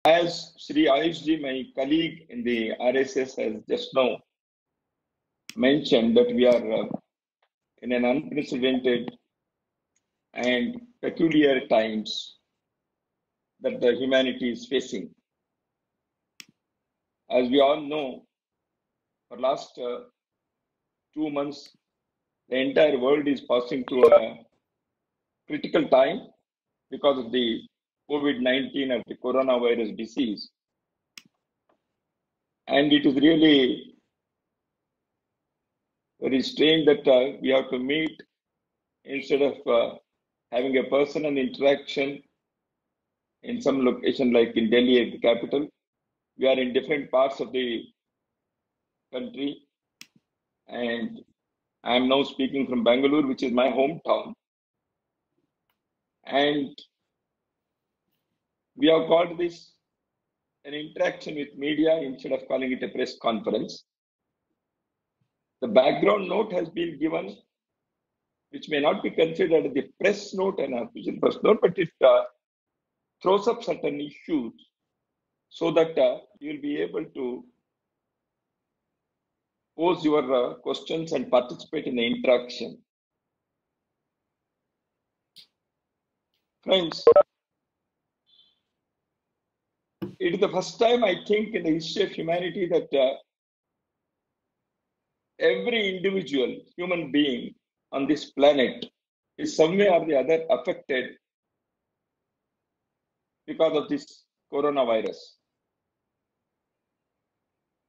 As Sri Ayush ji, my colleague in the RSS, has just now mentioned that we are in an unprecedented and peculiar times that the humanity is facing. As we all know, for last 2 months, the entire world is passing through a critical time because of the COVID-19 of the coronavirus disease. And it is really very strange that we have to meet instead of having a personal interaction in some location like in Delhi at the capital. We are in different parts of the country, and I am now speaking from Bangalore, which is my hometown. And we have called this an interaction with media instead of calling it a press conference. The background note has been given, which may not be considered the press note and official press note, but it throws up certain issues so that you will be able to pose your questions and participate in the interaction. Friends, it is the first time, I think, in the history of humanity that every individual human being on this planet is some way or the other affected because of this coronavirus.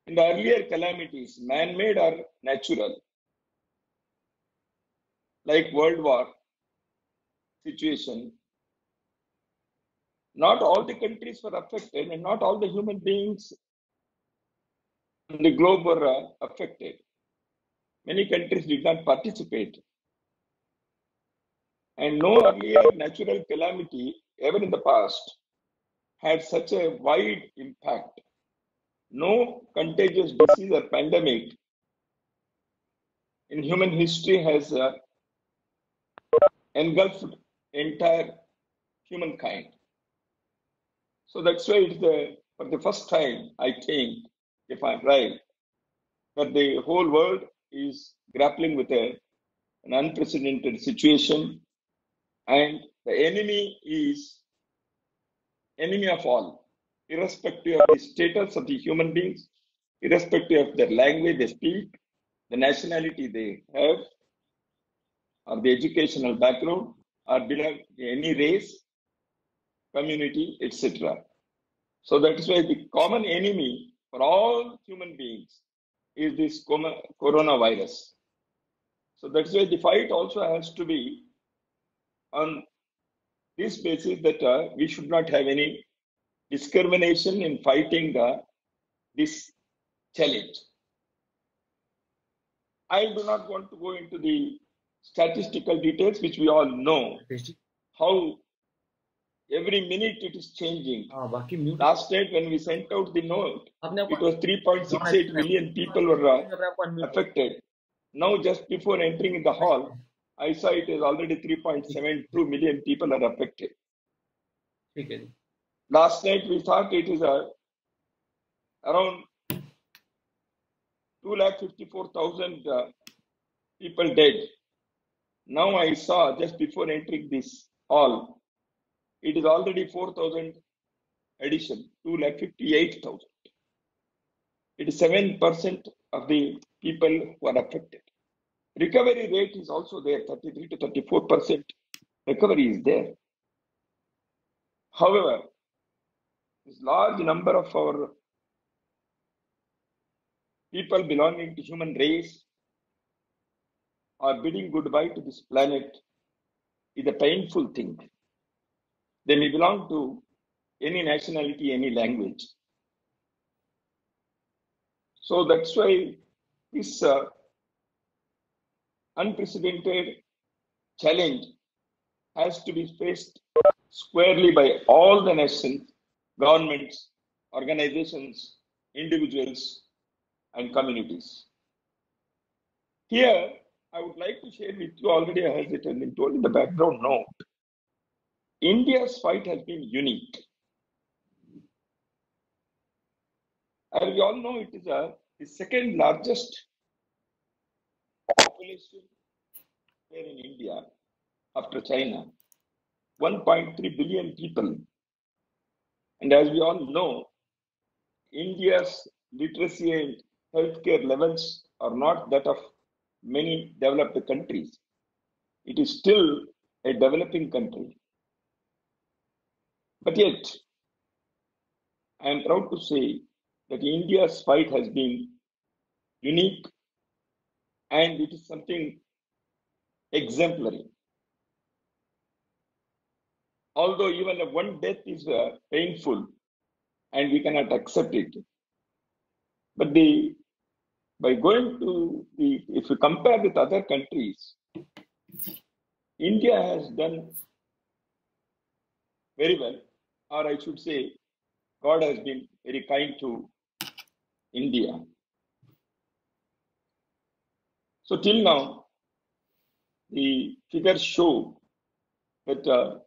In the earlier calamities, man-made or natural, like World War situation, not all the countries were affected and not all the human beings on the globe were affected. Many countries did not participate. And no earlier natural calamity, ever in the past, had such a wide impact. No contagious disease or pandemic in human history has engulfed entire humankind. So that's why it's for the first time, I think, if I'm right, that the whole world is grappling with an unprecedented situation, and the enemy is enemy of all, irrespective of the status of the human beings, irrespective of their language they speak, the nationality they have, or the educational background, or belong to any race, community, etc. So that is why the common enemy for all human beings is this coronavirus. So that's why the fight also has to be on this basis that we should not have any discrimination in fighting this challenge. I do not want to go into the statistical details, which we all know, how every minute it is changing. Last night when we sent out the note, it was 3.68 million people were affected. Now just before entering in the hall, I saw it is already 3.72 million people are affected. Last night we thought it is around 2,54,000 people dead. Now I saw just before entering this hall, it is already 4,000 addition, 2,58,000. It is 7% of the people who are affected. Recovery rate is also there, 33 to 34% recovery is there. However, this large number of our people belonging to human race are bidding goodbye to this planet is a painful thing. They may belong to any nationality, any language. So that's why this unprecedented challenge has to be faced squarely by all the nations, governments, organizations, individuals, and communities. Here, I would like to share with you, already as it has been told in the background note, India's fight has been unique. As we all know, it is the second largest population here in India after China, 1.3 billion people. And as we all know, India's literacy and healthcare levels are not that of many developed countries. It is still a developing country. But yet, I am proud to say that India's fight has been unique and it is something exemplary. Although even one death is painful and we cannot accept it, but by going to if you compare with other countries, India has done very well, or I should say, God has been very kind to India. So till now, the figures show that the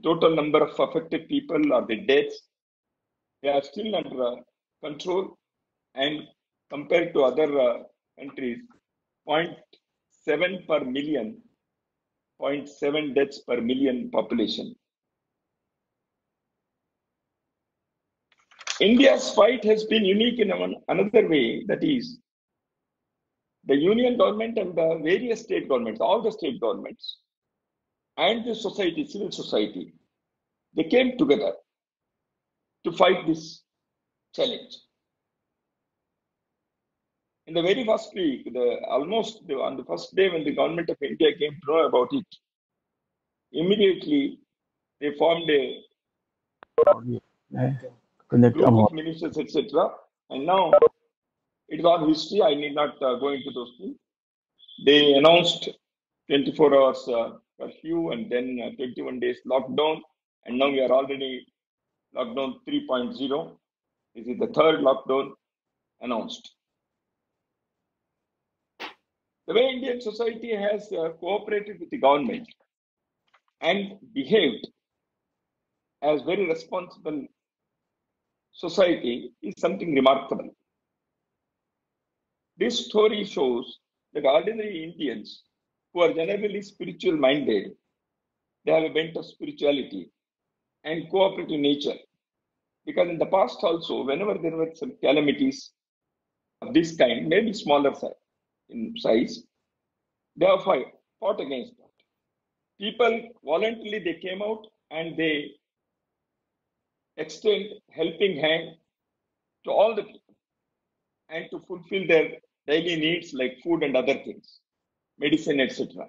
total number of affected people or the deaths, they are still under control, and compared to other countries, 0.7 per million, 0.7 deaths per million population. India's fight has been unique in another way, that is, the union government and the various state governments, all the state governments, and the society, civil society, they came together to fight this challenge. In the very first week, on the first day when the government of India came to know about it, immediately they formed a group of ministers, etc. And now it is all history. I need not go into those things. They announced 24 hours curfew and then 21 days lockdown. And now we are already lockdown 3.0. This is the third lockdown announced. The way Indian society has cooperated with the government and behaved as very responsible society is something remarkable. This story shows that ordinary Indians who are generally spiritual minded, they have a bent of spirituality and cooperative nature. Because in the past also, whenever there were some calamities of this kind, maybe smaller in size, they have fought against that. People voluntarily they came out and they extend helping hand to all the people and to fulfill their daily needs like food and other things, medicine, etc.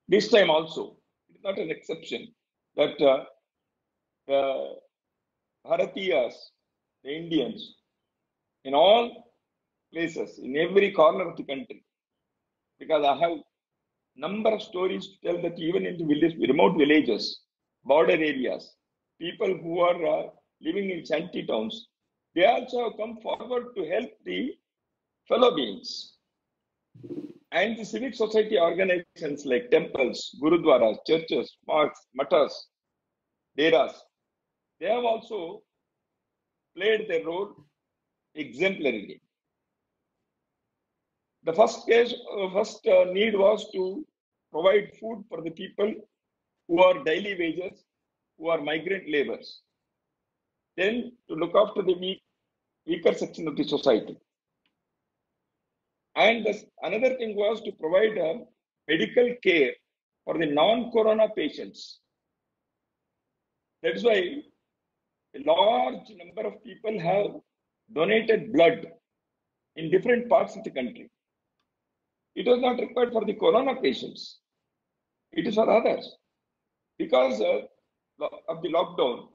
This time also, it is not an exception that the Bharatiyas, the Indians, in all places, in every corner of the country, because I have number of stories to tell that even in the remote villages, border areas, people who are living in shanty towns, they also have come forward to help the fellow beings. And the civic society organizations like temples, gurudwaras, churches, mosques, matas, deras, they have also played their role exemplarily. The first need was to provide food for the people who are daily wages, who are migrant laborers. Then to look after the weaker section of the society. And another thing was to provide medical care for the non-corona patients. That's why a large number of people have donated blood in different parts of the country. It was not required for the corona patients. It is for others. Because of the lockdown,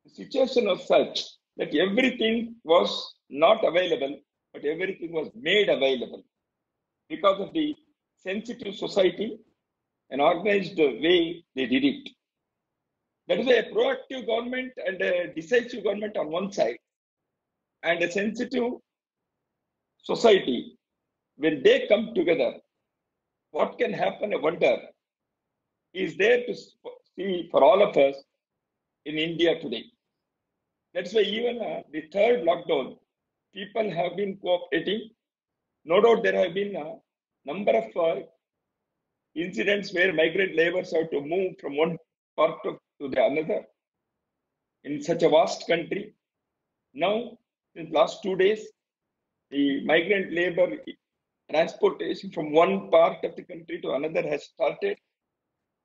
the situation was such that everything was not available, but everything was made available because of the sensitive society and organized way they did it. That is a proactive government and a decisive government on one side, and a sensitive society. When they come together, what can happen, I wonder, is there to see for all of us in India today. That's why even the third lockdown, people have been cooperating. No doubt there have been a number of incidents where migrant laborers have to move from one part to the another in such a vast country. Now, in last 2 days, the migrant labor transportation from one part of the country to another has started,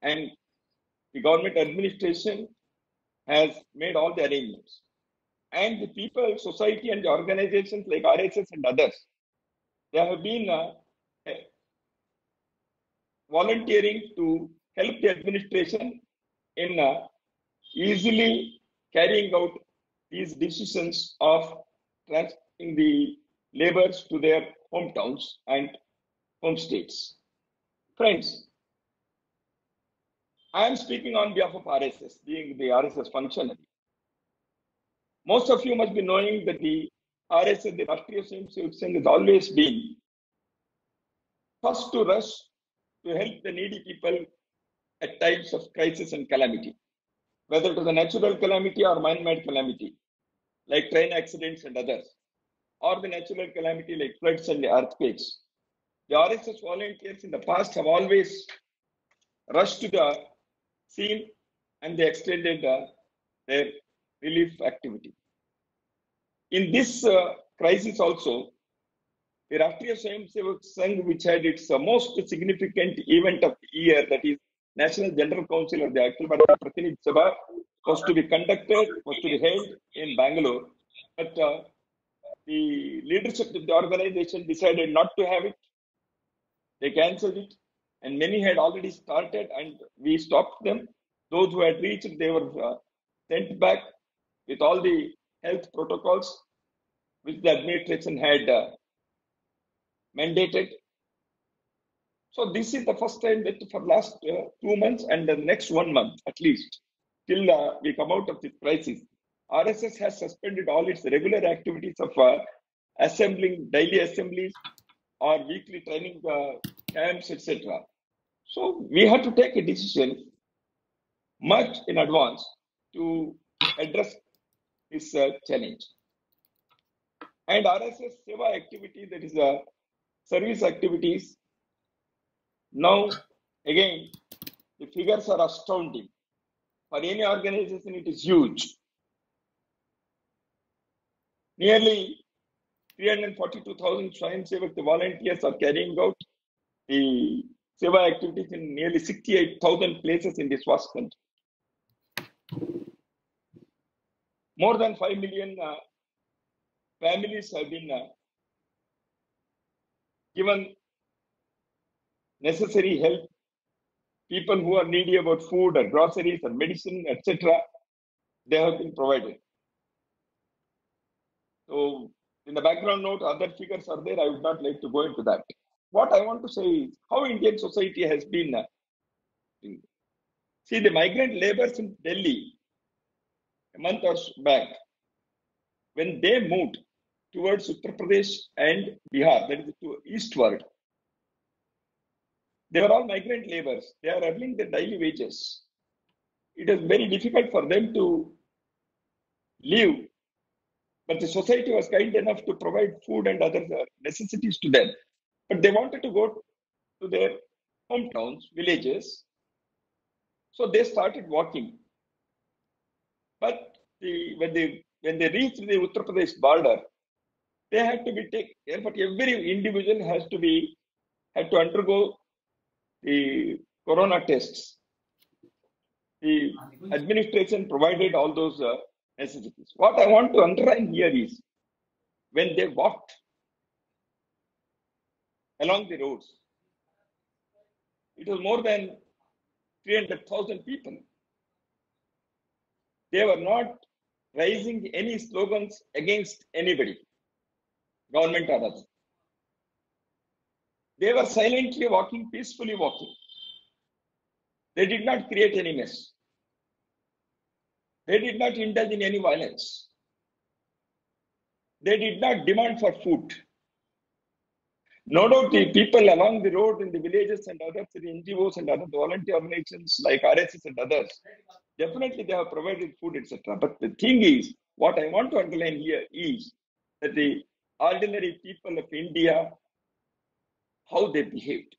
and the government administration has made all the arrangements. And the people, society, and the organizations like RSS and others, they have been volunteering to help the administration in easily carrying out these decisions of transferring the laborers to their hometowns and home states. Friends, I am speaking on behalf of RSS, being the RSS functionary. Most of you must be knowing that the RSS, the Rashtriya Swayamsevak Sangh, has always been first to rush to help the needy people at times of crisis and calamity, whether it is a natural calamity or man-made calamity, like train accidents and others, or the natural calamity like floods and earthquakes. The RSS volunteers in the past have always rushed to the scene and they extended their relief activity. In this crisis also, the Rashtriya Swayamsevak Sangh, which had its most significant event of the year, that is National General Council of the Akhil Bharatiya Pratinidhi Sabha, was to be conducted, was to be held in Bangalore. But the leadership of the organization decided not to have it. They cancelled it, and many had already started, and we stopped them. Those who had reached, they were sent back with all the health protocols which the administration had mandated. So this is the first time that for last 2 months and the next 1 month at least, till we come out of this crisis, RSS has suspended all its regular activities of assembling daily assemblies or weekly training camps, etc. So we have to take a decision much in advance to address this challenge. And RSS Seva activity, that is service activities, now again the figures are astounding. For any organization, it is huge. Nearly 342,000 Swayamsevak volunteers are carrying out the Seva activities in nearly 68,000 places in this vast country. More than 5 million families have been given necessary help. People who are needy about food or groceries or medicine, etc., they have been provided. So, in the background note, other figures are there. I would not like to go into that. What I want to say is how Indian society has been. See, the migrant laborers in Delhi a month or so back, when they moved towards Uttar Pradesh and Bihar, that is to eastward, they were all migrant laborers. They are earning their daily wages. It is very difficult for them to live, but the society was kind enough to provide food and other necessities to them. But they wanted to go to their hometowns, villages, so they started walking. But when they reached the Uttar Pradesh border, they had to be taken care. But every individual had to undergo the corona tests. The administration provided all those necessities. What I want to underline here is when they walked along the roads, it was more than 300,000 people. They were not raising any slogans against anybody, government or others. They were silently walking, peacefully walking. They did not create any mess. They did not indulge in any violence. They did not demand for food. No doubt the people along the road in the villages and others, the NGOs and other volunteer organizations like RSS and others, definitely they have provided food, etc. But the thing is, what I want to underline here is that the ordinary people of India how they behaved.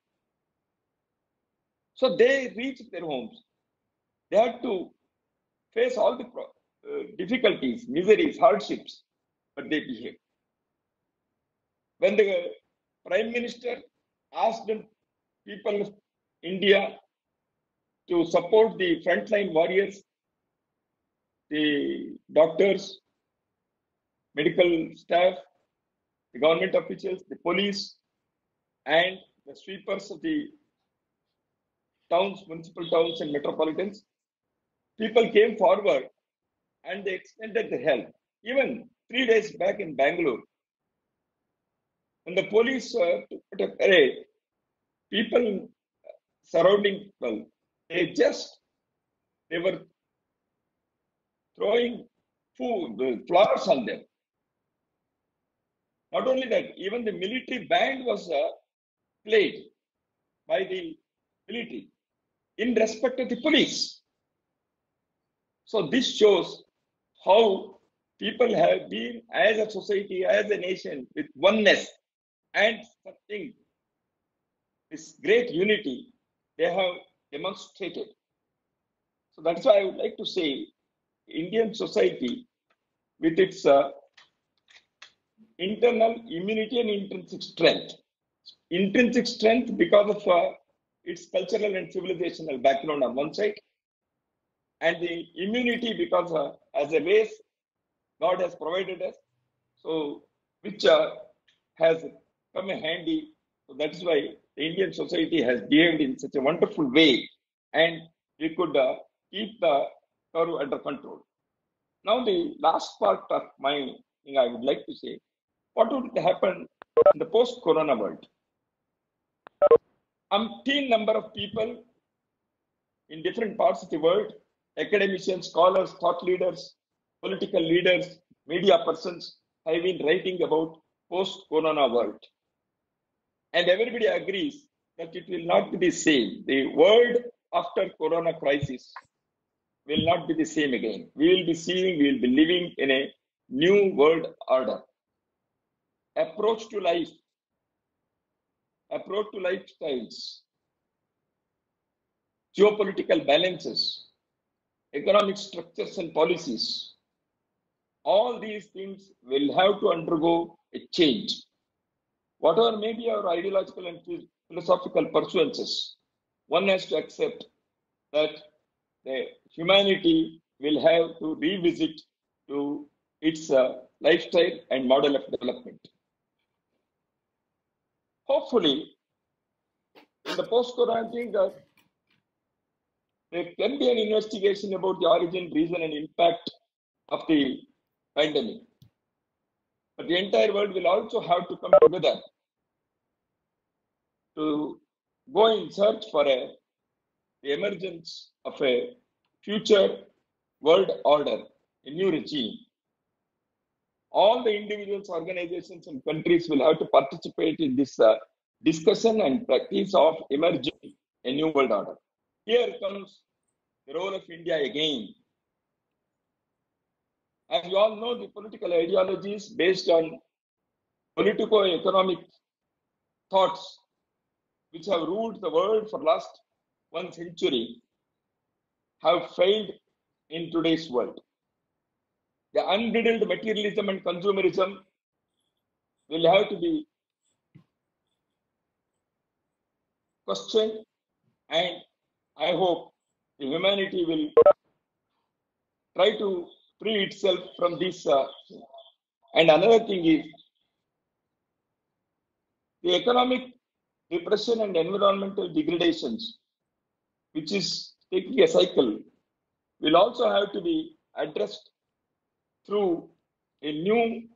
So they reached their homes. They had to face all the difficulties, miseries, hardships, but they behaved. When the Prime Minister asked the people of India to support the frontline warriors, the doctors, medical staff, the government officials, the police, and the sweepers of the towns, municipal towns, and metropolitans, people came forward and they extended the help. Even 3 days back in Bangalore, when the police put a parade, people surrounding people, they were throwing food, flowers on them. Not only that, even the military band was played by the military in respect of the police. So this shows how people have been, as a society, as a nation, with oneness and something, this great unity, they have demonstrated. So that's why I would like to say, Indian society, with its internal immunity and intrinsic strength. Intrinsic strength because of its cultural and civilizational background on one side, and the immunity because as a race, God has provided us, so which has come in handy. So that's why the Indian society has behaved in such a wonderful way, and we could keep the curve under control. Now, the last part of my thing I would like to say, what would happen in the post-corona world? Umpteen number of people in different parts of the world, academicians, scholars, thought leaders, political leaders, media persons have been writing about post-corona world. And everybody agrees that it will not be the same. The world after corona crisis will not be the same again. We will be living in a new world order. Approach to life, approach to lifestyles, geopolitical balances, economic structures and policies, all these things will have to undergo a change. Whatever may be our ideological and philosophical pursuances, one has to accept that the humanity will have to revisit to its lifestyle and model of development. Hopefully, in the post-corona thing, there can be an investigation about the origin, reason, and impact of the pandemic. But the entire world will also have to come together to go in search for the emergence of a future world order, a new regime. All the individuals, organizations, and countries will have to participate in this discussion and practice of emerging a new world order. Here comes the role of India again. As you all know, the political ideologies based on politico-economic thoughts which have ruled the world for last 1 century have failed in today's world. The unbridled materialism and consumerism will have to be questioned, and I hope the humanity will try to free itself from this. And another thing is the economic depression and environmental degradations, which is taking a cycle, will also have to be addressed through a new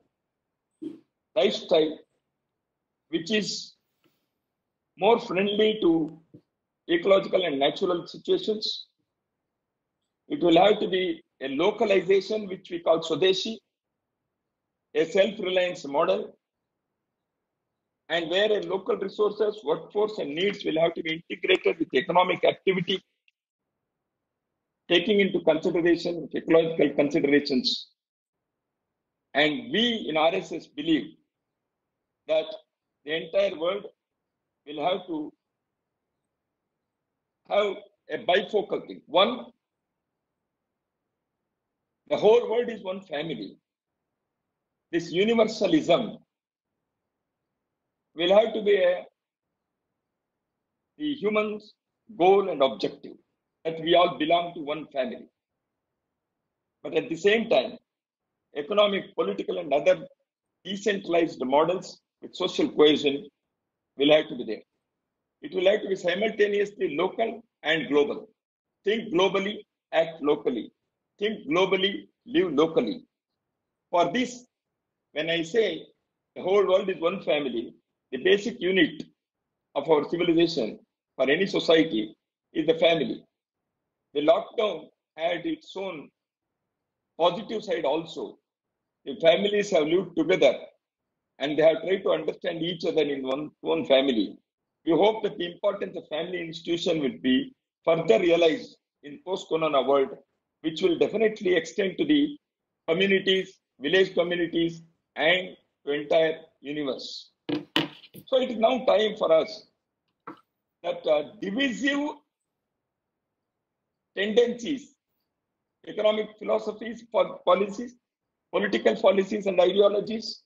lifestyle which is more friendly to ecological and natural situations. It will have to be a localization, which we call Swadeshi, a self-reliance model, and where a local resources, workforce, and needs will have to be integrated with economic activity, taking into consideration ecological considerations. And we in RSS believe that the entire world will have to have a bifocal thing. One, the whole world is one family. This universalism will have to be the human's goal and objective, that we all belong to one family. But at the same time, economic, political, and other decentralized models with social cohesion will have to be there. It will have to be simultaneously local and global. Think globally, act locally. Think globally, live locally. For this, when I say the whole world is one family, the basic unit of our civilization for any society is the family. The lockdown had its own positive side also. The families have lived together and they have tried to understand each other in one family. We hope that the importance of family institution will be further realized in post-corona world, which will definitely extend to the communities, village communities, and to entire universe. So it is now time for us that divisive tendencies, economic philosophies, policies, political policies and ideologies,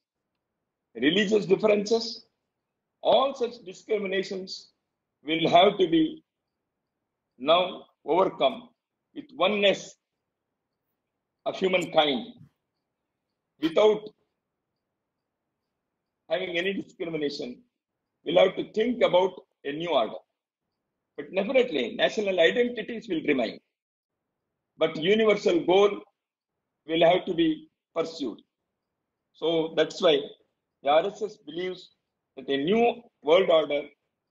religious differences, all such discriminations will have to be now overcome with oneness of humankind without having any discrimination. We'll have to think about a new order. But definitely, national identities will remain. But universal goal will have to be pursued. So that's why the RSS believes that a new world order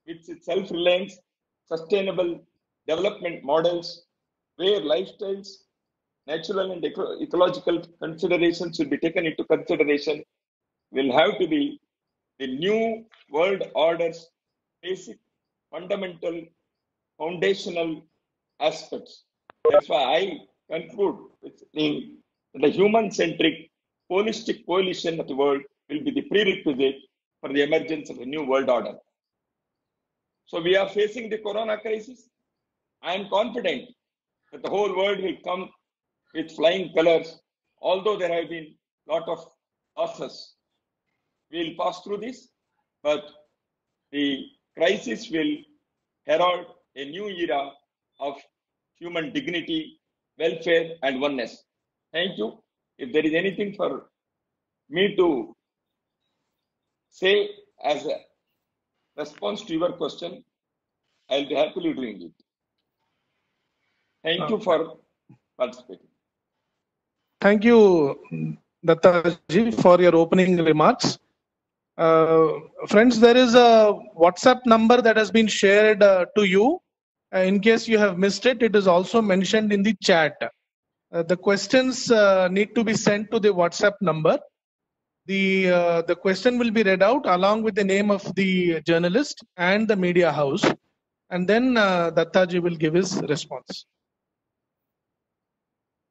with its self-reliance, sustainable development models, where lifestyles, natural and ecological considerations should be taken into consideration, will have to be the new world order's basic, fundamental, foundational aspects. That's why I conclude with saying that the human-centric, holistic coalition of the world will be the prerequisite for the emergence of a new world order. So we are facing the corona crisis. I am confident that the whole world will come with flying colors, although there have been a lot of losses. We will pass through this, but the crisis will herald a new era of human dignity, welfare, and oneness. Thank you. If there is anything for me to say as a response to your question, I'll be happily doing it. Thank you for participating. Thank you, Dattaji, for your opening remarks. Friends, there is a WhatsApp number that has been shared to you. In case you have missed it, it is also mentioned in the chat. The questions need to be sent to the WhatsApp number. The question will be read out along with the name of the journalist and the media house, and then Dattaji will give his response.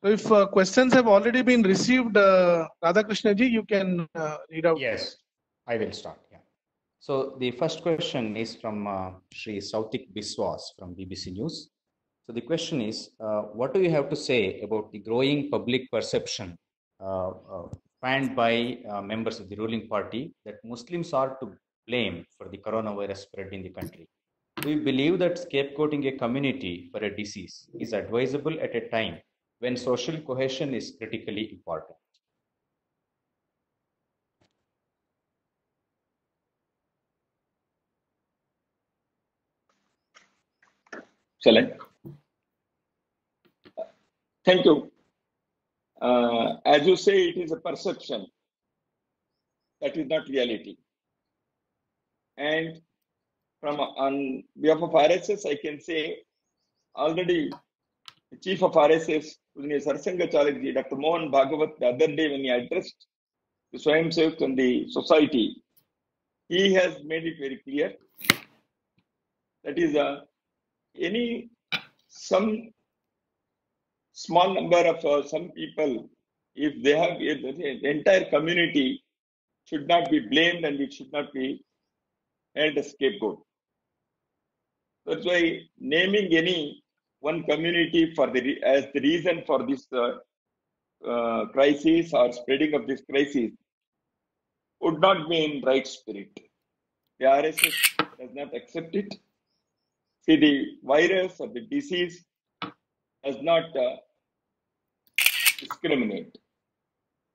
So if questions have already been received, Radhakrishna ji, you can read out. Yes, I will start. Yeah. So the first question is from Shri Sautik Biswas from BBC News. So the question is, what do you have to say about the growing public perception fanned by members of the ruling party that Muslims are to blame for the coronavirus spread in the country? Do you believe that scapegoating a community for a disease is advisable at a time when social cohesion is critically important? Shall I? Thank you. As you say, it is a perception. That is not reality. And from on behalf of RSS, I can say already the chief of RSS, Sarsanga Chalakji, Dr. Mohan Bhagavat, the other day when he addressed the Swayam Sevak and the society, he has made it very clear that is some small number of some people, if they have the entire community should not be blamed and it should not be held as scapegoat. That's why naming any one community for as the reason for this crisis or spreading of this crisis would not be in right spirit. The RSS does not accept it. See, the virus or the disease does not discriminate.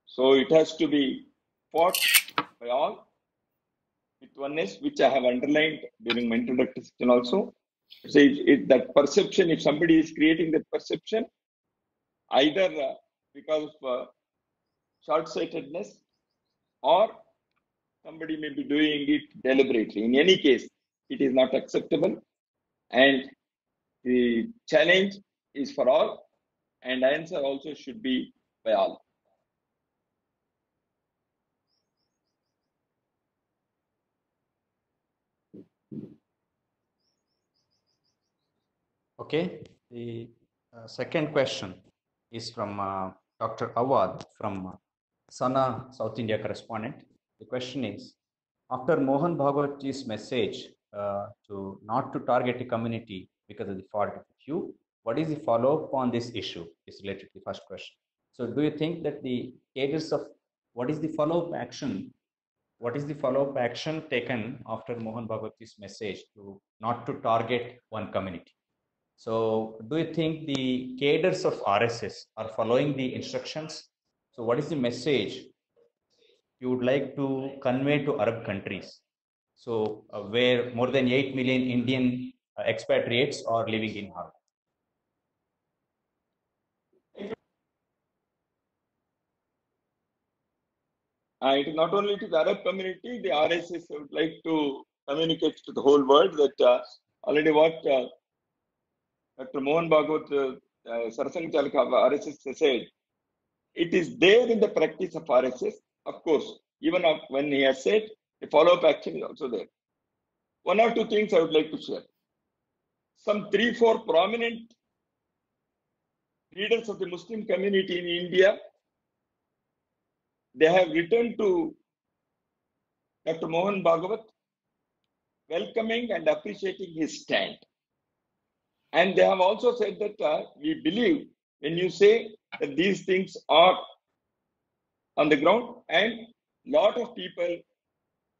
So it has to be fought by all with oneness, which I have underlined during my introductory section also. So if that perception, if somebody is creating that perception, either because of short-sightedness or somebody may be doing it deliberately. In any case, it is not acceptable. And the challenge is for all, and answer also should be by all. Okay, the second question is from Dr. Awad from Sana, South India correspondent. The question is, after Mohan Bhagwatji's message to not to target a community because of the fault of a few, what is the follow-up on this issue? Is related to the first question. So do you think that the cadres of what is the follow-up action? What is the follow-up action taken after Mohan Bhagwatji's message to not to target one community? So do you think the cadres of RSS are following the instructions? So what is the message you would like to convey to Arab countries? So where more than 8 million Indian expatriates are living in Harvard. It is not only to the Arab community, the RSS would like to communicate to the whole world that already what Dr. Mohan Bhagwat, Sarasang Chalaka of RSS said, it is there in the practice of RSS. Of course, even when he has said, the follow-up action is also there. One or two things I would like to share. Some 3-4 prominent leaders of the Muslim community in India, they have written to Dr. Mohan Bhagwat, welcoming and appreciating his stand. And they have also said that we believe when you say that these things are on the ground, and lot of people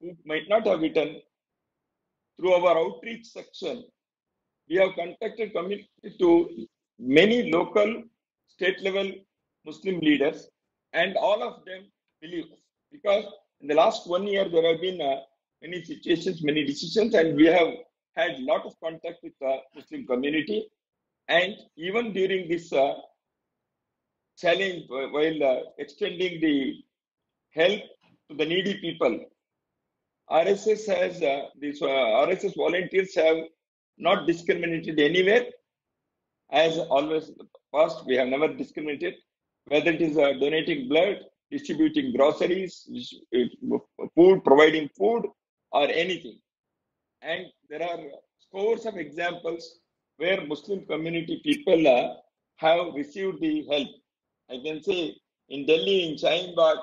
who might not have written, through our outreach section, we have contacted community to many local, state level Muslim leaders, and all of them believe, because in the last 1 year there have been many situations, many decisions, and we have had a lot of contact with the Muslim community. And even during this challenge, while extending the help to the needy people, RSS has these RSS volunteers have not discriminated anywhere. As always in the past, we have never discriminated, whether it is donating blood, distributing groceries, food, providing food, or anything. And there are scores of examples where Muslim community people have received the help. I can say in Delhi, in Shaheen Bagh,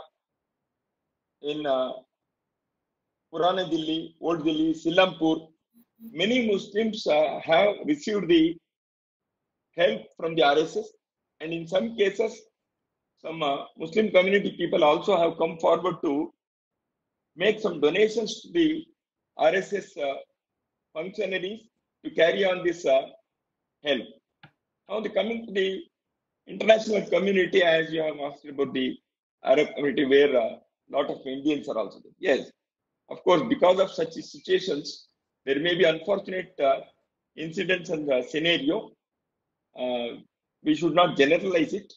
in Purana Delhi, Old Delhi, Silampur, many Muslims have received the help from the RSS, and in some cases, some Muslim community people also have come forward to make some donations to the RSS functionaries to carry on this help. Now, coming to the international community, as you have asked about the Arab community, where a lot of Indians are also there. Yes, of course, because of such situations, there may be unfortunate incidents and scenario. We should not generalize it.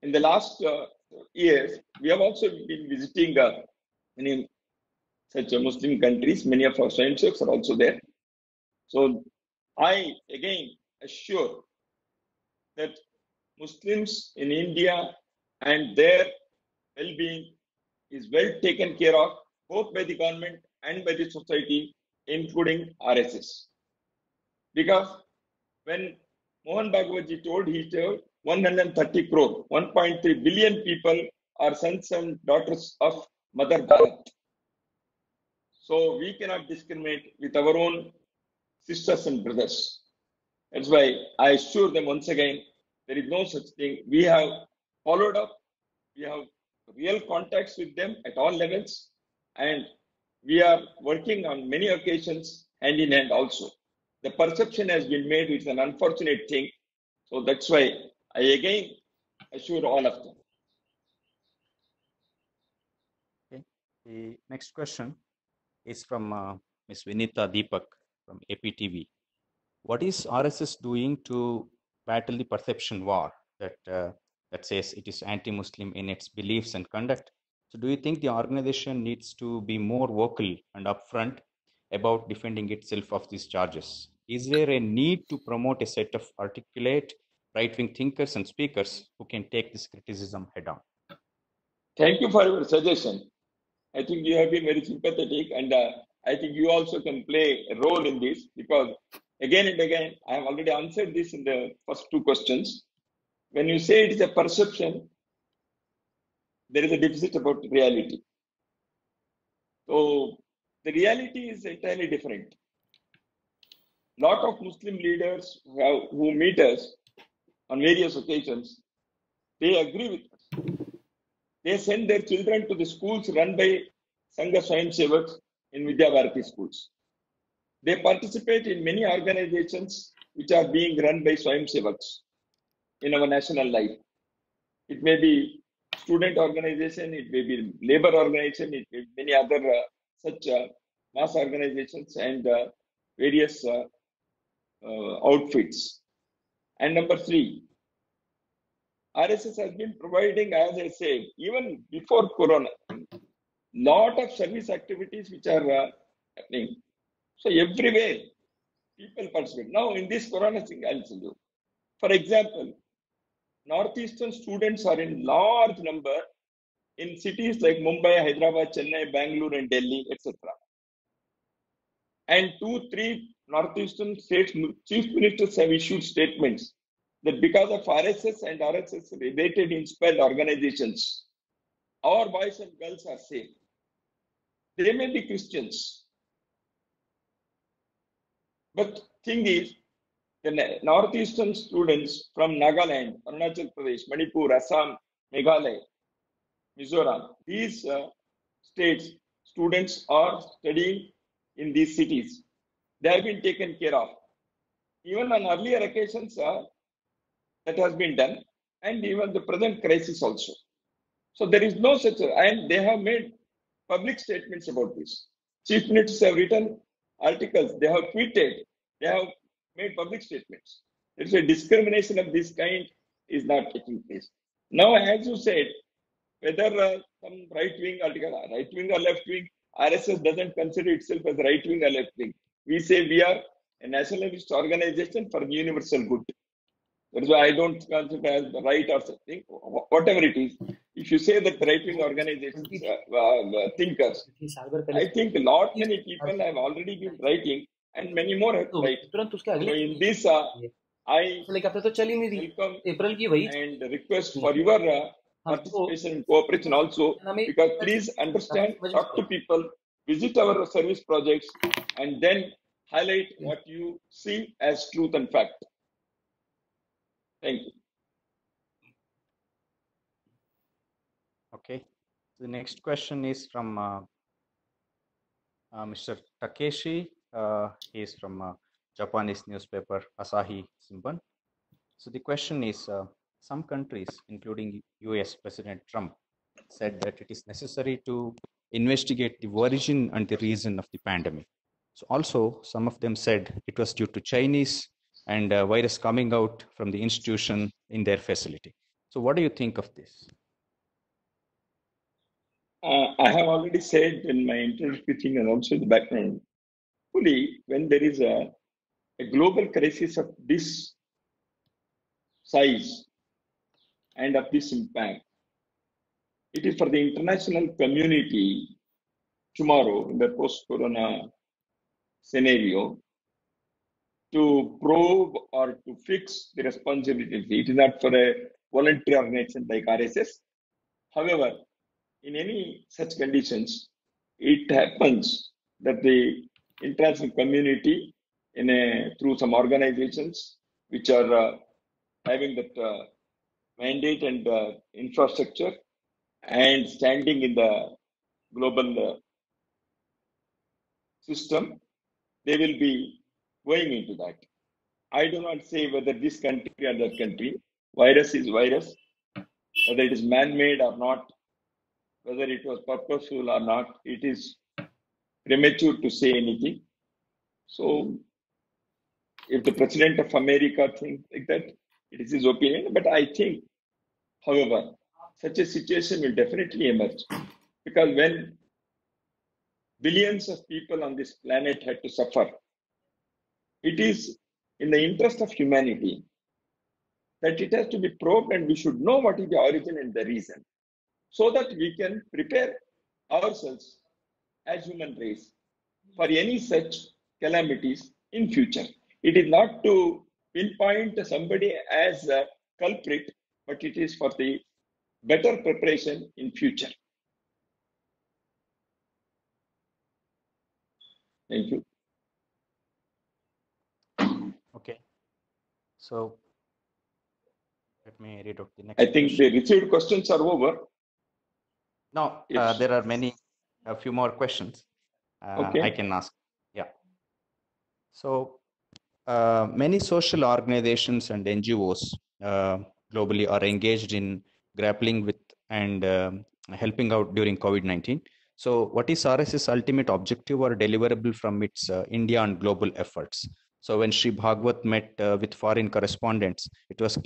In the last years, we have also been visiting many such Muslim countries. Many of our friends are also there. So I again assure that Muslims in India and their well-being is well taken care of, both by the government and by the society, including RSS. Because when Mohan Bhagwatji told, he told 130 crore, 1.3 billion people are sons and daughters of Mother Bharat. So we cannot discriminate with our own sisters and brothers. That's why I assure them once again, there is no such thing. We have followed up, we have real contacts with them at all levels, and we are working on many occasions hand in hand also. The perception has been made, it's an unfortunate thing. So that's why I again assure all of them. Okay. The next question is from Ms. Vinita Deepak from APTV. What is RSS doing to battle the perception war that says it is anti-Muslim in its beliefs and conduct? So do you think the organization needs to be more vocal and upfront about defending itself of these charges? Is there a need to promote a set of articulate right-wing thinkers and speakers who can take this criticism head-on? Thank you for your suggestion. I think you have been very sympathetic, and I think you also can play a role in this, because again and again, I have already answered this in the first two questions. When you say it is a perception, there is a deficit about reality. So the reality is entirely different. Lot of Muslim leaders who meet us on various occasions, they agree with us. They send their children to the schools run by Sangha Swayam Sevaks in Vidya Bharati schools. They participate in many organizations which are being run by Swayam Sevaks in our national life. It may be student organization, it may be labor organization, it may be many other such mass organizations and various outfits. And number three, RSS has been providing, as I said, even before Corona, lot of service activities which are happening. So everywhere, people participate. Now in this Corona thing, I'll tell you. For example, Northeastern students are in large number in cities like Mumbai, Hyderabad, Chennai, Bangalore, and Delhi, etc. And 2-3 Northeastern states chief ministers have issued statements that because of RSS and RSS related inspired organizations, our boys and girls are safe. They may be Christians, but thing is, the Northeastern students from Nagaland, Arunachal Pradesh, Manipur, Assam, Meghalaya, Mizoram, these states, students are studying in these cities. They have been taken care of. Even on earlier occasions, that has been done, and even the present crisis also. So there is no such, and they have made public statements about this. Chief ministers have written articles, they have tweeted, they have made public statements. There is a discrimination of this kind is not taking place. Now, as you said, whether some right-wing article, right-wing or left-wing, RSS doesn't consider itself as right-wing or left-wing. We say we are a nationalist organization for universal good. That's why I don't consider as the right or something, whatever it is. If you say that right-wing organizations, thinkers, I think a lot many people have already been writing, and many more have written. So in this, I welcome and request for your participation and cooperation also, because please understand, talk to people, visit our service projects, and then highlight what you see as truth and fact. Thank you. Okay. The next question is from Mr. Takeshi. He is from Japanese newspaper Asahi Shimbun. So the question is, some countries, including US President Trump, said that it is necessary to investigate the origin and the reason of the pandemic. So also, some of them said it was due to Chinese and virus coming out from the institution in their facility. So what do you think of this? I have already said in my introductory thing and also in the background, fully when there is a global crisis of this size and of this impact, it is for the international community tomorrow in the post-corona scenario to probe or to fix the responsibility. It is not for a voluntary organization like RSS. However, in any such conditions, it happens that the international community, through some organizations which are having that mandate and infrastructure and standing in the global system, they will be going into that. I do not say whether this country or that country, virus is virus, whether it is man-made or not, whether it was purposeful or not, it is premature to say anything. So if the President of America thinks like that, it is his opinion. But I think, however, such a situation will definitely emerge, because when billions of people on this planet had to suffer, it is in the interest of humanity that it has to be probed, and we should know what is the origin and the reason, so that we can prepare ourselves as human race for any such calamities in future. It is not to pinpoint somebody as a culprit, but it is for the better preparation in future. Thank you. Okay. So let me read out the next. I think the received questions are over. No, Yes. there are a few more questions Okay. I can ask. Yeah. So many social organizations and NGOs globally are engaged in grappling with and helping out during COVID-19. So what is RSS ultimate objective or deliverable from its India and global efforts? So when Sri Bhagwat met with foreign correspondents, it was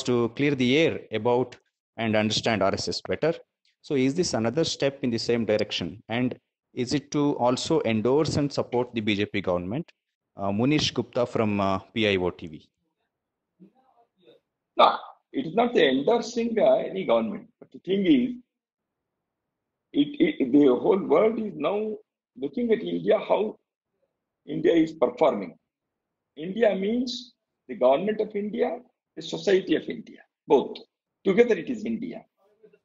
to clear the air about and understand RSS better. So is this another step in the same direction? And is it to also endorse and support the BJP government? Munish Gupta from PIO TV. No, it is not endorsing any government. But the thing is, the whole world is now looking at India, how India is performing. India means the government of India, the society of India, both. Together it is India.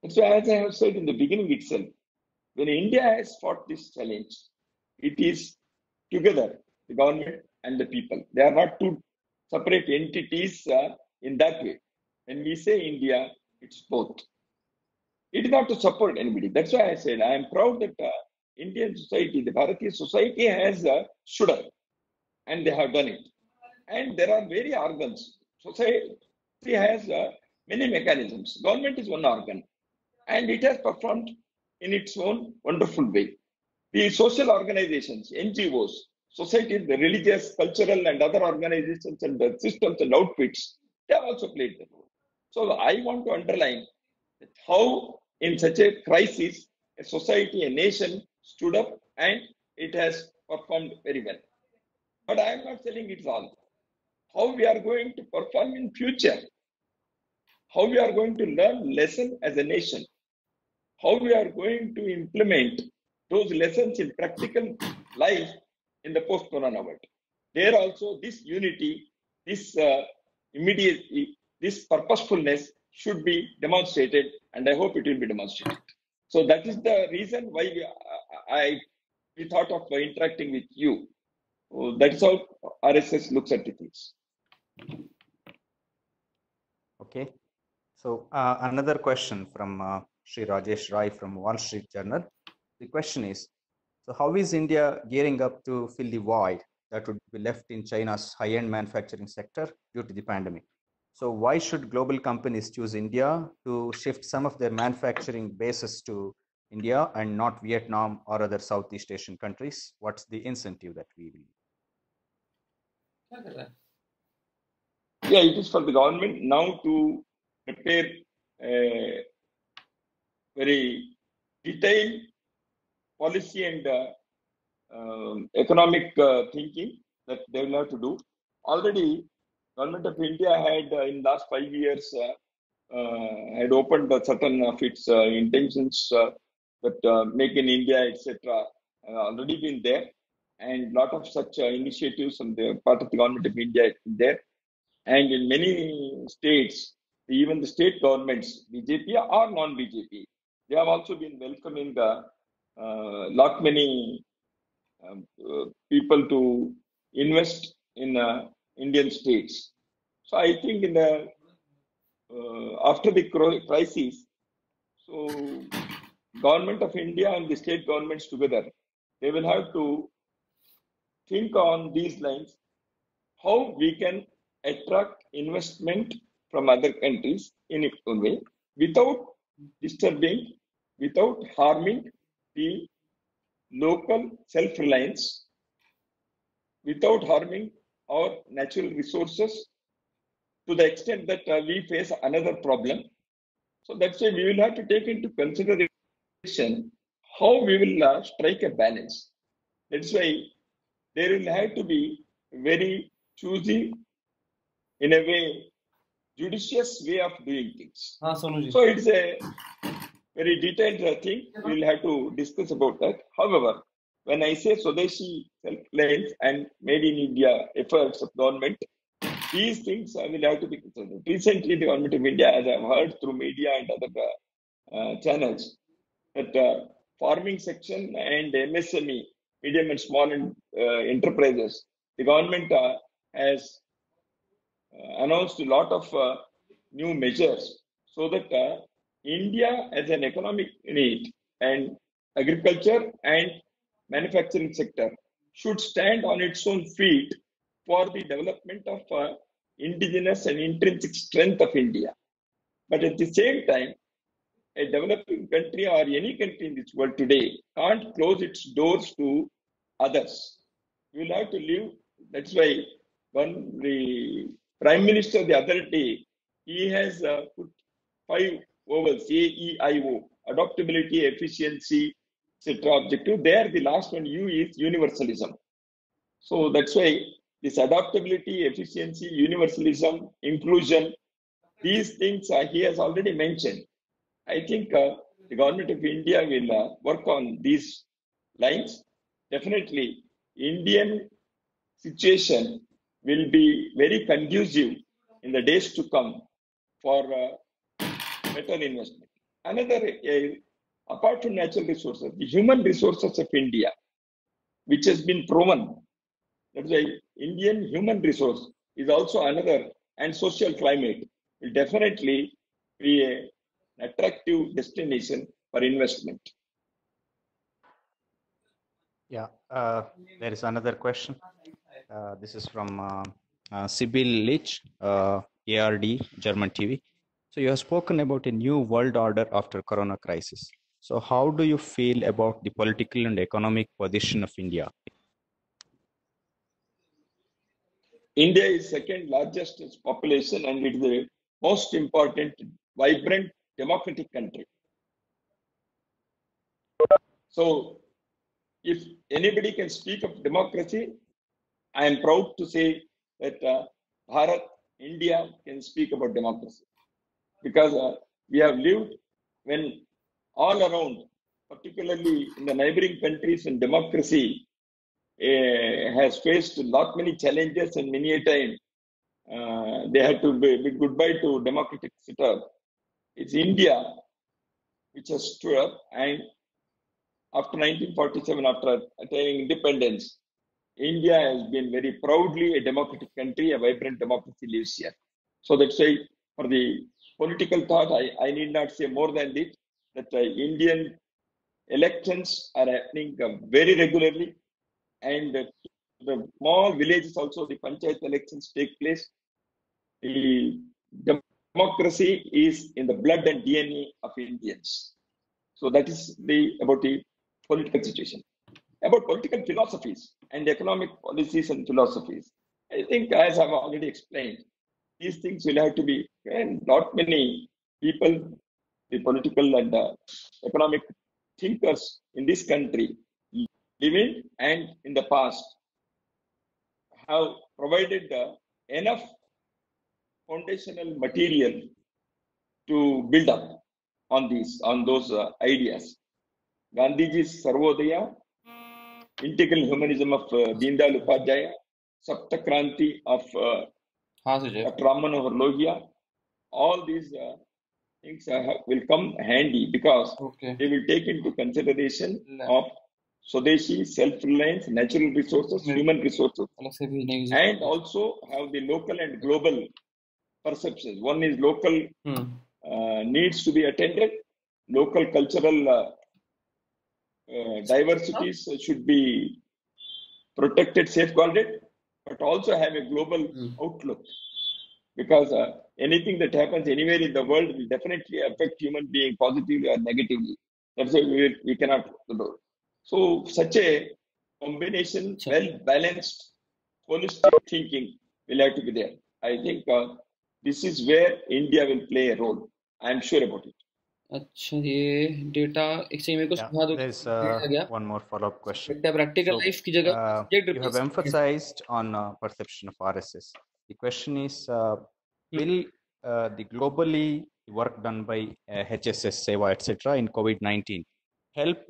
And so as I have said in the beginning itself, when India has fought this challenge, it is together, the government and the people. They are not two separate entities in that way. When we say India, it's both. It is not to support anybody. That's why I said I am proud that Indian society, the Bharatiya society has stood up, and they have done it. And there are various organs. Society has many mechanisms. Government is one organ, and it has performed in its own wonderful way. The social organizations, NGOs, societies, the religious, cultural, and other organizations and the systems and outfits, they have also played the role. So I want to underline that how in such a crisis, a society, a nation stood up and it has performed very well. But I am not telling it's all. How we are going to perform in future, how we are going to learn lesson as a nation, how we are going to implement those lessons in practical life in the post-corona world. There also this unity, this immediacy, this purposefulness should be demonstrated, and I hope it will be demonstrated. So that is the reason why we thought of interacting with you. So that's how RSS looks at the things. Okay. So another question from Sri Rajesh Rai from Wall Street Journal. The question is, so how is India gearing up to fill the void that would be left in China's high-end manufacturing sector due to the pandemic? So why should global companies choose India to shift some of their manufacturing bases to India and not Vietnam or other Southeast Asian countries? What's the incentive that we will? Yeah, it is for the government now to prepare a very detailed policy and economic thinking that they will have to do. Already, Government of India had in last 5 years had opened certain of its intentions that Make in India, etc. Already been there, and lot of such initiatives on the part of the Government of India is there. And in many states, even the state governments, BJP or non-BJP, They have also been welcoming lot many people to invest in Indian states. So I think in the after the crisis, so government of India and the state governments together, they will have to think on these lines, how we can attract investment from other countries in its own way without disturbing, without harming the local self-reliance, without harming our natural resources to the extent that we face another problem. So that's why we will have to take into consideration how we will strike a balance. That's why there will have to be very choosy, in a way, judicious way of doing things. So it's a very detailed thing. We'll have to discuss about that. However, when I say Swadeshi self-reliance and made in India efforts of government, these things will have to be considered. Recently, the government of India, as I've heard through media and other channels, that farming section and MSME, medium and small enterprises, the government has announced a lot of new measures so that India as an economic unit and agriculture and manufacturing sector should stand on its own feet for the development of indigenous and intrinsic strength of India. But at the same time, a developing country or any country in this world today can't close its doors to others. We will have to live. That's why when the Prime Minister the other day, he has put 5 ovals, AEIO, adaptability, efficiency, etc. objective. There, the last one, U, is universalism. So that's why this adaptability, efficiency, universalism, inclusion, these things he has already mentioned. I think the government of India will work on these lines. Definitely, Indian situation will be very conducive in the days to come for better investment. Another, apart from natural resources, the human resources of India, which has been proven, that's why Indian human resource is also another, and social climate will definitely be an attractive destination for investment. Yeah, there is another question. This is from Sibyl Lich, ARD, German TV. So you have spoken about a new world order after Corona crisis. So how do you feel about the political and economic position of India? India is second largest population and it is the most important, vibrant, democratic country. So if anybody can speak of democracy, I am proud to say that Bharat, India can speak about democracy. Because we have lived when all around, particularly in the neighboring countries, when democracy has faced lot many challenges, and many a time they had to bid goodbye to democratic setup. It's India which has stood up, and after 1947, after attaining independence, India has been very proudly a democratic country, a vibrant democracy lives here. So that's why for the political thought, I need not say more than this, that Indian elections are happening very regularly, and the small villages also, the panchayat elections take place. The democracy is in the blood and DNA of Indians. So that is about the political situation. About political philosophies and economic policies and philosophies, I think, as I've already explained, these things will have to be, and not many people, the political and economic thinkers in this country, living and in the past, have provided enough foundational material to build up on those ideas. Gandhiji's Sarvodaya, integral humanism of Deen Dayal Upadhyaya, Sapta Kranti of Dr. Ram Manohar Lohia, all these things will come handy because Okay. they will take into consideration ले, of Swadeshi, self-reliance, natural resources, मेरे human resources, अलग से भी नहीं and also have the local and global perceptions. One is local needs to be attended, local cultural diversities should be protected, safeguarded, but also have a global outlook. Because anything that happens anywhere in the world will definitely affect human being positively or negatively. That's why we cannot do. So such a combination, well-balanced, holistic thinking will have to be there. I think this is where India will play a role. I am sure about it. अच्छा ये data एक second मेरे को Yeah, समझा दो there's आ गया one more follow-up question. Data practical So, life की जगह you have emphasized on perception of RSS. The question is, will the globally work done by HSS, Seva, etc. in COVID-19 help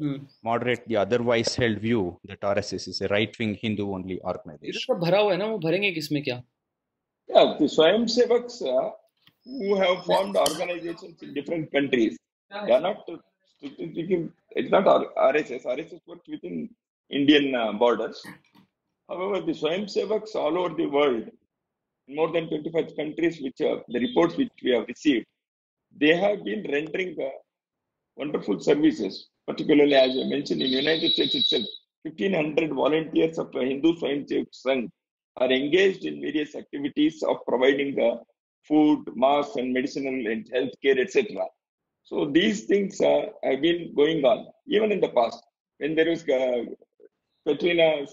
moderate the otherwise held view that RSS is a right-wing Hindu-only ये organization? तो भरा हुआ है ना वो भरेंगे किसमें क्या Yeah, the Swayam Sevaks who have formed organizations in different countries, they are not speaking, it's not RSS. RSS works within Indian borders. However, the Swayam Sevaks all over the world, in more than 25 countries, which the reports which we have received, they have been rendering wonderful services. Particularly, as I mentioned, in the United States itself, 1,500 volunteers of Hindu Swayam Sevak Sangh are engaged in various activities of providing food, masks, and medicinal and healthcare, etc. So these things have been going on even in the past. When there was Katrina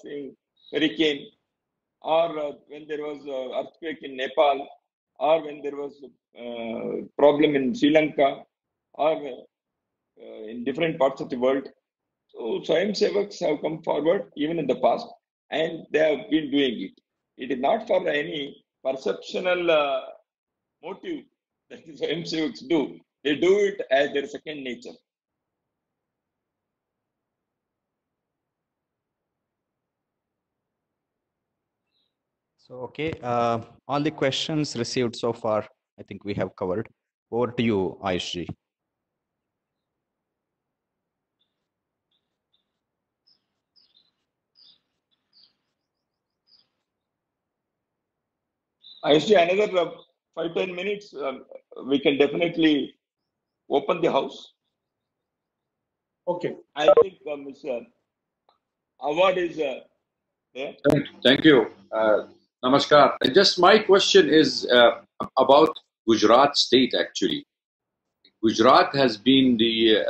hurricane, or when there was earthquake in Nepal, or when there was problem in Sri Lanka, or in different parts of the world. So Swayam Sevaks have come forward even in the past, and they have been doing it. It is not for any perceptional motive that the Swayam Sevaks do. They do it as their second nature. So, okay, all the questions received so far, I think we have covered. Over to you, Ayush. I see another 5-10 minutes. We can definitely open the house. Okay. I think Mr. Awad is there. Thank you. Namaskar. Just my question is about Gujarat state actually. Gujarat has been the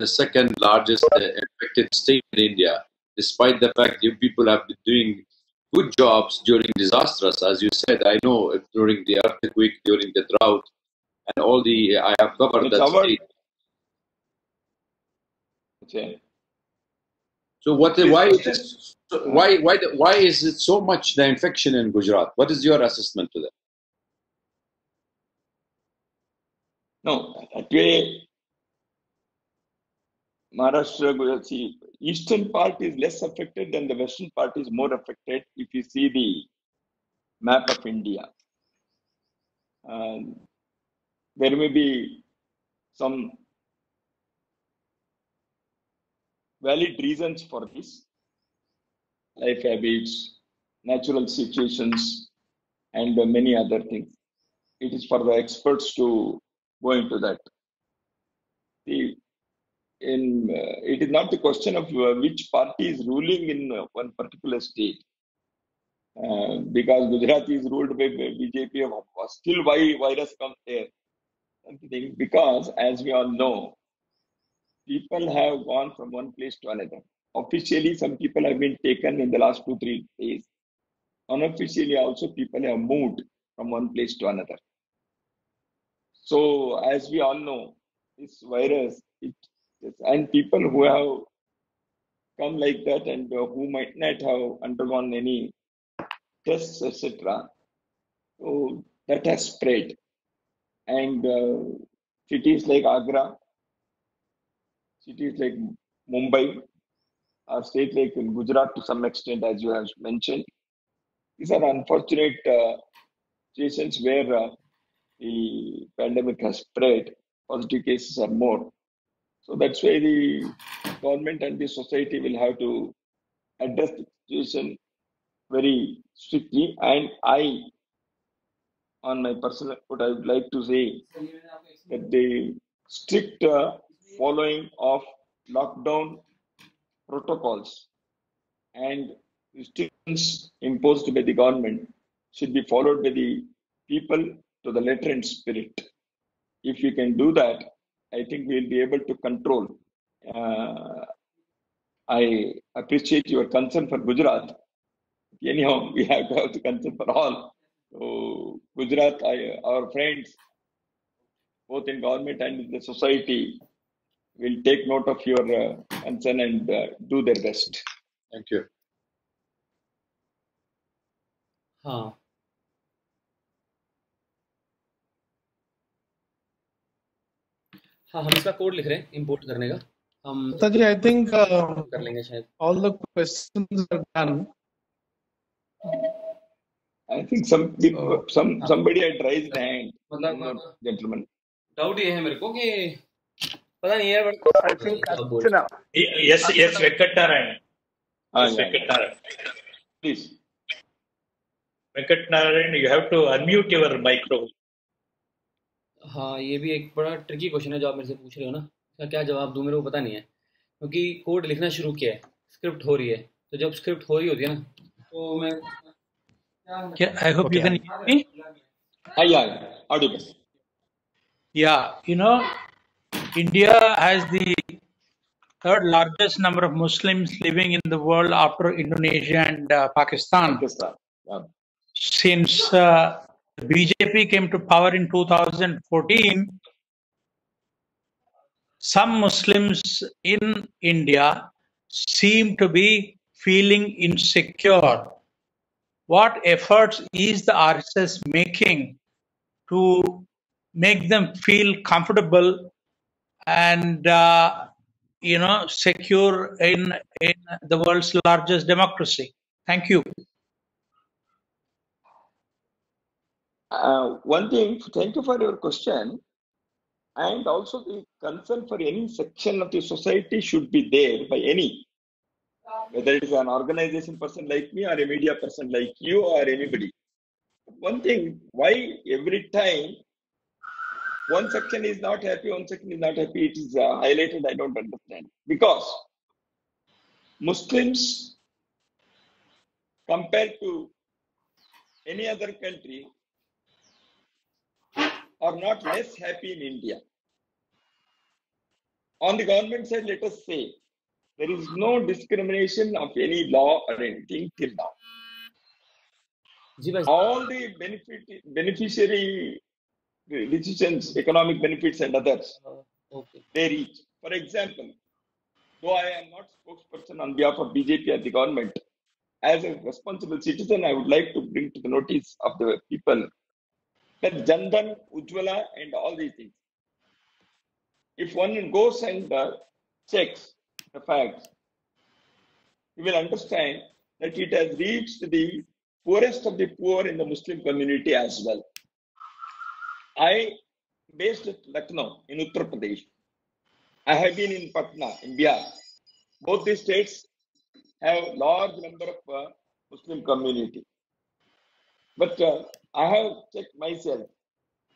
second largest affected state in India, despite the fact you people have been doing good jobs during disasters. As you said, I know during the earthquake, during the drought, and all the, I have covered It's that our- state. Okay. So why is it so much the infection in Gujarat? What is your assessment to that? No, that way, Maharashtra, Gujarat, see, eastern part is less affected than the western part is more affected if you see the map of India. There may be some valid reasons for this, life habits, natural situations, and many other things. It is for the experts to go into that. It is not the question of which party is ruling in one particular state. Because Gujarat is ruled by BJP, still why virus comes there? Because as we all know, people have gone from one place to another. Officially, some people have been taken in the last 2-3 days. Unofficially, also people have moved from one place to another. So, as we all know, this virus, and people who have come like that and who might not have undergone any tests, etc. So that has spread. And cities like Agra, cities like Mumbai, or states like in Gujarat to some extent, as you have mentioned, these are unfortunate situations where the pandemic has spread. positive cases are more. So that's why the government and the society will have to address the situation very strictly. And I, on my personal, what I would like to say, that the strict following of lockdown protocols and restrictions imposed by the government should be followed by the people to the letter and spirit. If we can do that, I think we'll be able to control. I appreciate your concern for Gujarat. Anyhow, we have to have the concern for all. So Gujarat, our friends, both in government and in the society, will take note of your concern and do their best. Thank you. हाँ हाँ हम इसका code लिख रहे हैं import करने का हम Dattaji, I think कर लेंगे शायद all the questions are done. I think somebody had raised the hand. मतलब Gentlemen. डाउट ये है मेरे को कि पता नहीं है बट I think आप बोल Archana. Yes, Venkatnarayan. Yes, Yeah. Venkatnarayan. Please. Venkatnarayan, you have to unmute your microphone. हाँ ये भी एक बड़ा ट्रिकी क्वेश्चन है जो आप मेरे से पूछ रहे हो ना इसका क्या जवाब दूं मेरे को पता नहीं है क्योंकि कोड लिखना शुरू किया है स्क्रिप्ट हो रही है तो जब स्क्रिप्ट हो रही होती है ना तो मैं Yeah, I hope you can hear me. Yeah, audible. Yeah, India has the third largest number of Muslims living in the world after Indonesia and Pakistan. Pakistan. Yeah. Since BJP came to power in 2014, some Muslims in India seem to be feeling insecure. What efforts is the RSS making to make them feel comfortable and secure in the world's largest democracy? Thank you. One thing, thank you for your question. And also the concern for any section of the society should be there by any, whether it is an organization person like me or a media person like you or anybody. One thing, why every time one section is not happy, one section is not happy, it is highlighted, I don't understand. Because Muslims, compared to any other country, are not less happy in India. On the government side, let us say, there is no discrimination of any law or anything till now. जी भाई All the beneficiary decisions, economic benefits and others, okay they reach. For example, though I am not spokesperson on behalf of BJP or the government, as a responsible citizen, I would like to bring to the notice of the people that Jandan, Ujjwala and all these things. If one goes and checks the facts, you will understand that it has reached the poorest of the poor in the Muslim community as well. I based at Lucknow in Uttar Pradesh. I have been in Patna in Bihar. Both these states have large number of Muslim community. But I have checked myself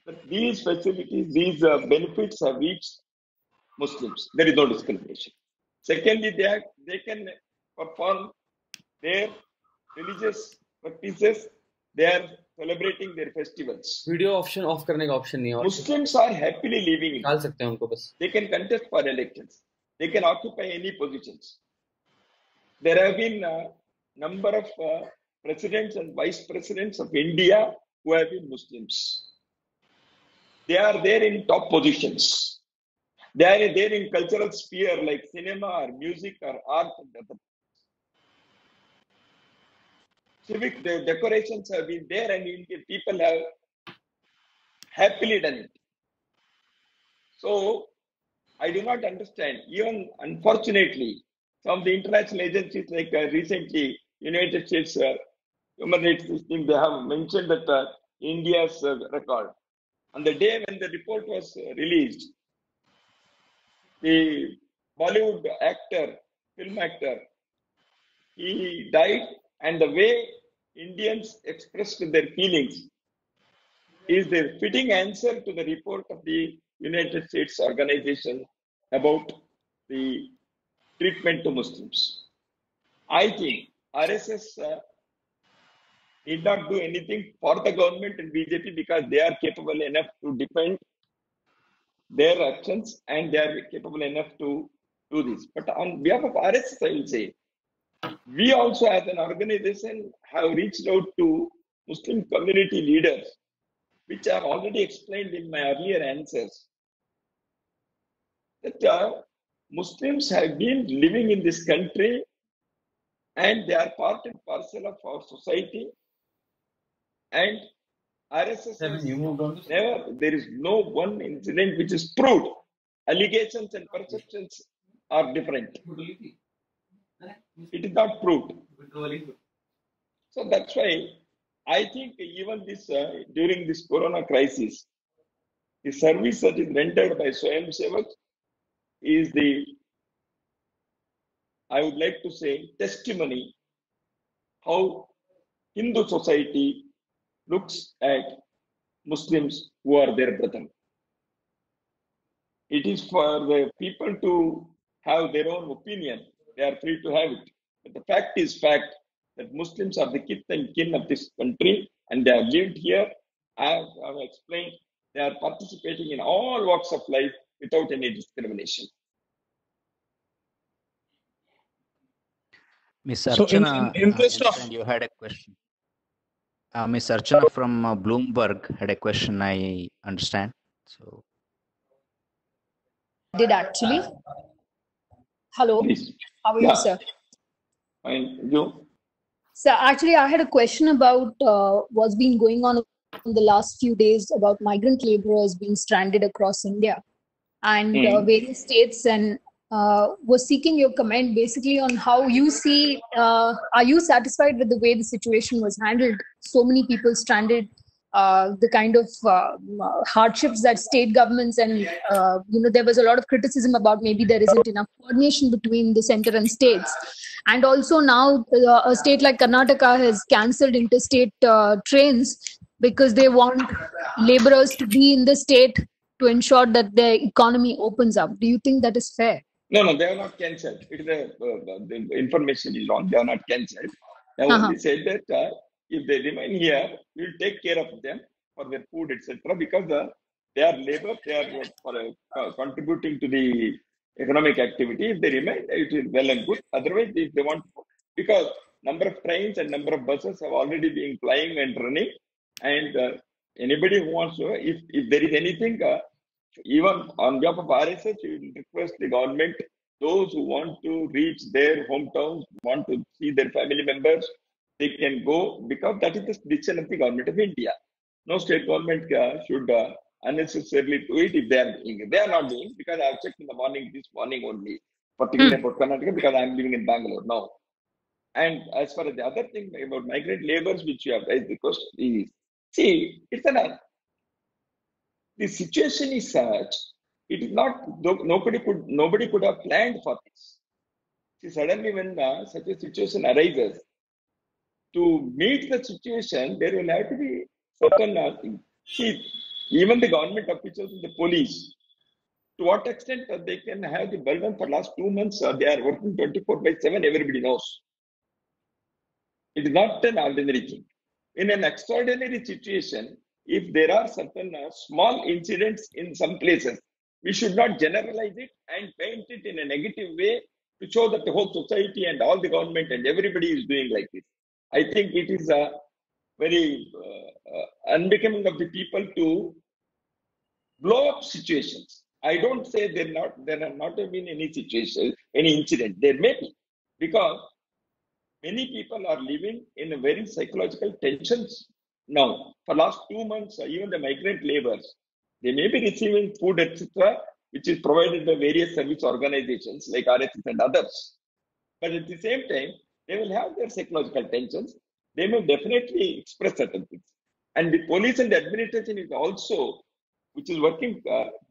that these facilities, these benefits have reached Muslims. There is no discrimination. Secondly, they can perform their religious practices. They are celebrating their festivals. Video option of करने का option नहीं है और Muslims are happily living in. डाल सकते हैं उनको बस They can contest for elections. They can occupy any positions. There have been a number of presidents and vice presidents of India who have been Muslims. They are there in top positions. They are there in cultural sphere like cinema or music or art and other. Civic decorations have been there and Indian people have happily done it. So I do not understand. Even unfortunately, some of the international agencies like recently United States Human Rights System, they have mentioned that India's record. On the day when the report was released, the Bollywood actor, film actor, he died, and the way Indians expressed their feelings is the fitting answer to the report of the United States organization about the treatment to Muslims. I think RSS need not do anything for the government and BJP because they are capable enough to defend their actions and they are capable enough to do this. But on behalf of RSS, I will say, we also as an organization have reached out to Muslim community leaders, which are already explained in my earlier answers, that Muslims have been living in this country and they are part and parcel of our society. And RSS has never, there is no one incident which is proved. Allegations and perceptions are different. It is not proved. So that's why I think even this during this corona crisis, the service that is rendered by Swayam Sevak is the, I would like to say, testimony how Hindu society looks at Muslims who are their brethren. It is for the people to have their own opinion. They are free to have it. But the fact is fact that Muslims are the kith and kin of this country and they have lived here. As I have explained, they are participating in all walks of life without any discrimination. Miss So Archana, in interest I understand you had a question. Miss Archana from Bloomberg had a question, I understand. So, Did actually. Hello, Please. how are you, sir? Fine. You? So actually, I had a question about what's been going on in the last few days about migrant laborers being stranded across India and various states, and was seeking your comment basically on how you see, are you satisfied with the way the situation was handled? So many people stranded, the kind of hardships that state governments and, there was a lot of criticism about maybe there isn't enough coordination between the center and states. And also now a state like Karnataka has cancelled interstate trains because they want laborers to be in the state to ensure that the economy opens up. Do you think that is fair? No, they are not cancelled. It is the information is wrong. They are not cancelled. They only said that if they remain here, we will take care of them for their food, etc. Because they are labor, they are contributing to the economic activity. If they remain, it is well and good. Otherwise, if they want, because number of trains and number of buses have already been flying and running, and anybody who wants to, if there is anything, even on behalf of RSS, we will request the government, those who want to reach their hometowns, want to see their family members, they can go, because that is the decision of the government of India. No state government should unnecessarily do it if they are doing it. They are not doing it, because I have checked in the morning, this morning only, particularly about Karnataka, because I am living in Bangalore now. And as far as the other thing about migrant laborers, which you have raised the question, is, see, it's the situation is such, it is not, nobody could have planned for this. See, suddenly when such a situation arises, to meet the situation, there will have to be certain things. See, even the government officials and the police, to what extent they can have the burden for last 2 months, they are working 24/7, everybody knows. It is not an ordinary thing. In an extraordinary situation, if there are certain small incidents in some places, we should not generalize it and paint it in a negative way to show that the whole society and all the government and everybody is doing like this. I think it is very unbecoming of the people to blow up situations. I don't say there have not been any situation, any incident. There may be, because many people are living in a very psychological tensions now. For last 2 months, even the migrant laborers, they may be receiving food, etc., which is provided by various service organizations like RSS and others. But at the same time, they will have their psychological tensions. They may definitely express certain things. And the police and the administration is also, which is working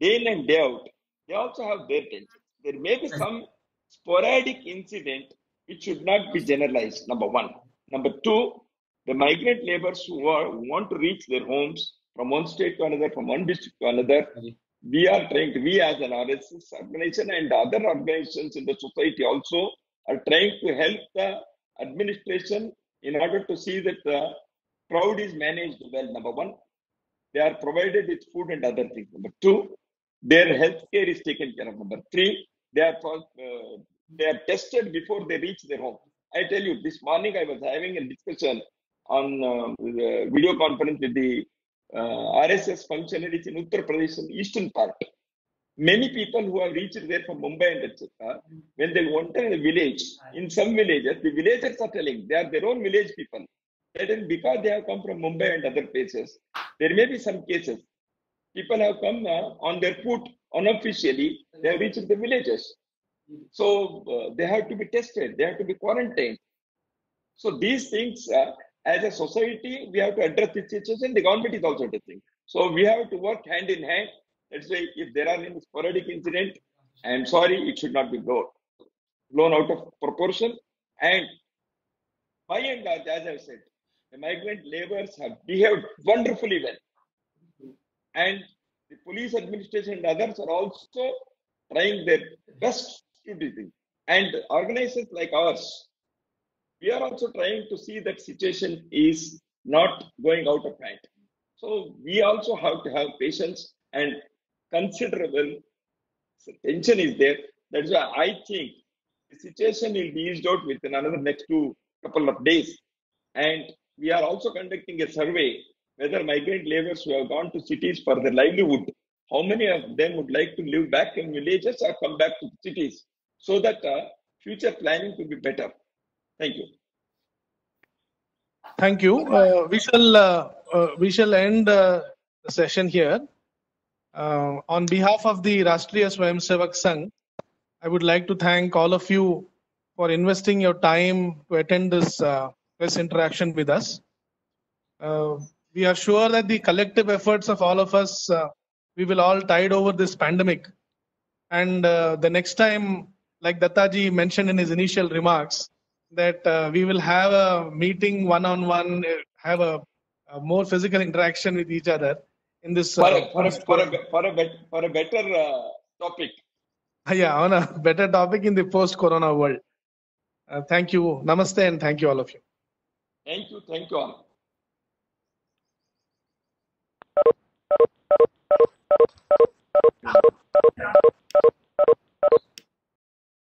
day in and day out, they also have their tensions. There may be some sporadic incident which should not be generalized, number one. Number two, the migrant laborers who want to reach their homes from one state to another, from one district to another, we are trying to, we as an RSS organization and other organizations in the society also are trying to help the administration in order to see that the crowd is managed well, number one. They are provided with food and other things. Number two, their health care is taken care of. Number three, they are tested before they reach their home. I tell you, this morning I was having a discussion on video conference with the RSS functionaries in Uttar Pradesh in eastern part. Many people who have reached there from Mumbai and etc., when they enter a village, in some villages, the villagers are telling they are their own village people. That is because they have come from Mumbai and other places. There may be some cases. People have come on their foot unofficially, they have reached the villages. So they have to be tested, they have to be quarantined. So these things, as a society, we have to address this situation. The government is also addressing. So we have to work hand in hand. Let's say if there are any sporadic incident, I am sorry, it should not be blown out of proportion. And by and large, as I said, the migrant laborers have behaved wonderfully well. And the police administration and others are also trying their best to do things. And organizations like ours, we are also trying to see that situation is not going out of hand. So we also have to have patience, and considerable tension is there. That's why I think the situation will be eased out within another next couple of days. And we are also conducting a survey whether migrant laborers who have gone to cities for their livelihood, how many of them would like to live back in villages or come back to cities, so that future planning could be better. Thank you. Thank you. We shall end the session here. On behalf of the Rashtriya Swayamsevak Sangh, I would like to thank all of you for investing your time to attend this press interaction with us. We are sure that the collective efforts of all of us, we will all tide over this pandemic. And the next time, like Dattaji mentioned in his initial remarks, that we will have a meeting one-on-one, have a more physical interaction with each other in this for a better topic. Yeah, on a better topic in the post-corona world. Thank you. Namaste, and thank you all of you. Thank you. Thank you all.